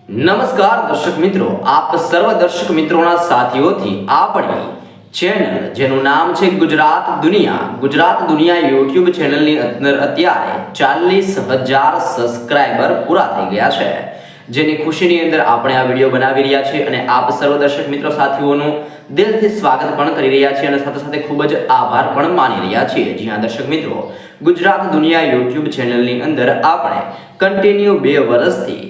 નમસ્કાર દર્શક મિત્રો, આપ સર્વ દર્શક મિત્રોના સાથીઓથી આપણી ચેનલ જેનું નામ છે ગુજરાત દુનિયા યુટ્યુબ ચેનલની અંદર અત્યારે 40,000 સબસ્ક્રાઇબર પૂરા થઈ ગયા છે, જેની ખુશીની અંદર આપણે આ વિડીયો બનાવી રહ્યા છીએ અને આપ સર્વ દર્શક મિત્રો સાથીઓનું દિલથી સ્વાગત પણ કરી રહ્યા છીએ અને સાથે સાથે ખૂબ જ આભાર પણ માની રહ્યા છીએ. જી હા દર્શક મિત્રો, ગુજરાત દુનિયા યુટ્યુબ ચેનલની અંદર આપણે કન્ટિન્યુ 2 વર્ષથી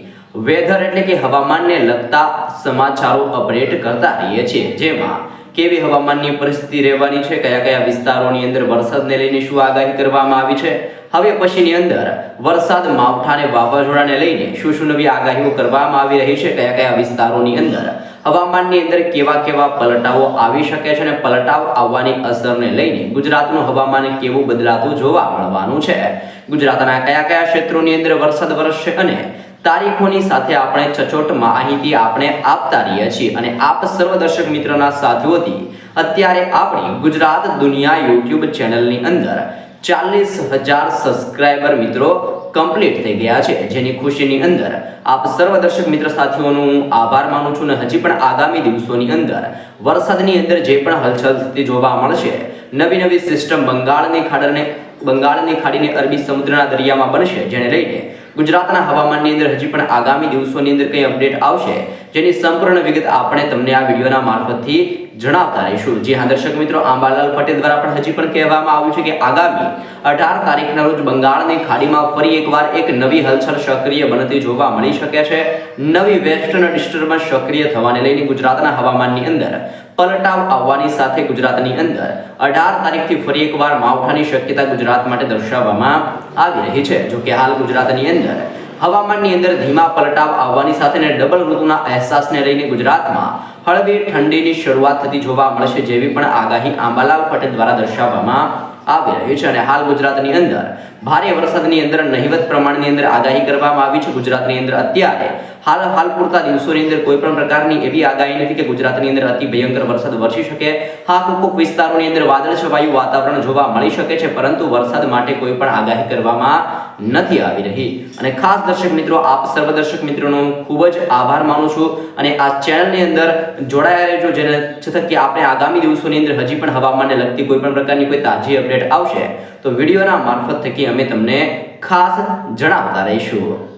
વેધર એટલે કે હવામાનને લગતા સમાચારો અપડેટ કરતા રહીએ છીએ, જેમાં કેવી હવામાનની પરિસ્થિતિ રહેવાની છે, કયા કયા વિસ્તારોની અંદર વરસાદને લઈને શું આગાહી કરવામાં આવી છે, હવે પછીની અંદર વરસાદ, માવઠા અને વાવાઝોડાને લઈને શું નવી આગાહીઓ કરવામાં આવી રહી છે, કયા કયા વિસ્તારોની અંદર હવામાનની અંદર કેવા કેવા પલટાઓ આવી શકે છે અને પલટાવ આવવાની અસરને લઈને ગુજરાતનું હવામાન કેવું બદલાતું જોવા મળવાનું છે, ગુજરાતના કયા કયા ક્ષેત્રોની અંદર વરસાદ વરસશે અને તારીખોની સાથે આપણે સચોટ માહિતી આપણે આપતા રહીએ છીએ અને આપ સર્વ દર્શક મિત્રોના સાથીઓથી અત્યારે આપણી ગુજરાત દુનિયા યુટ્યુબ ચેનલની અંદર 40,000 સબસ્ક્રાઇબર મિત્રો કમ્પ્લીટ થઈ ગયા છે, જેની ખુશીની અંદર આપ સર્વ દર્શક મિત્ર સાથીઓનો હું આભાર માનું છું અને હજી પણ આગામી દિવસોની અંદર વરસાદની અંદર જે પણ હલચલ થતી જોવા મળશે, નવી સિસ્ટમ બંગાળની ખાડીને અરબી સમુદ્રના દરિયામાં બનશે, જેને લઈને ગુજરાતના હવામાનની અંદર હજી પણ આગામી દિવસોની અંદર કઈ અપડેટ આવશે, જેની સંપૂર્ણ વિગત આપણે તમને આ વિડીયોના મારફતથી જણાવતા રહીશું. જી હા દર્શક મિત્રો, અંબાલાલ પટેલ દ્વારા પણ હજી પણ કહેવામાં આવ્યું છે કે આગામી 18 તારીખના રોજ બંગાળની ખાડીમાં ફરી એકવાર એક નવી હલચલ સક્રિય બનતી જોવા મળી શકે છે. નવી વેસ્ટર્ન ડિસ્ટર્બન્સ સક્રિય થવાને લઈને ગુજરાતના હવામાનની અંદર પલટાવ આવવાની સાથે ગુજરાતની અંદર 18 તારીખથી ફરી એકવાર માવઠાની શક્યતા ગુજરાત માટે દર્શાવવામાં આવી રહી છે. જો કે હાલ ગુજરાતની અંદર હવામાનની અંદર ધીમા પલટાવ આવવાની સાથે ડબલ ઋતુના અહેસાસને લઈને ગુજરાતમાં હળવી ઠંડીની શરૂઆત થતી જોવા મળશે, જેવી પણ આગાહી અંબાલાલ પટેલ દ્વારા દર્શાવવામાં આવી રહી છે અને હાલ ગુજરાતની અંદર ભારે વરસાદની અંદર નહિવત પ્રમાણની અંદર આગાહી કરવામાં આવી છે. ગુજરાતની અંદર અત્યારે હાલ પૂરતા દિવસોની અંદર કોઈ પણ પ્રકારની એવી આગાહી નથી કે ગુજરાતની અંદર અતિ ભયંકર વરસાદ વરસી શકે. હા, કોક વિસ્તારોની અંદર વાદળછવાયું વાતાવરણ જોવા મળી શકે છે, પરંતુ વરસાદ માટે કોઈ પણ આગાહી કરવામાં નથી આવી રહી. અને ખાસ દર્શક મિત્રો, આપ સર્વ દર્શક મિત્રોનો ખૂબ જ આભાર માનું છું અને આ ચેનલની અંદર જોડાયા રહેજો, જેને થકી આપણે આગામી દિવસોની અંદર હજી પણ હવામાનને લગતી કોઈ પણ પ્રકારની કોઈ તાજી અપડેટ આવશે તો વિડીયોના મારફત થકી અમે તમને ખાસ જણાવતા રહીશું.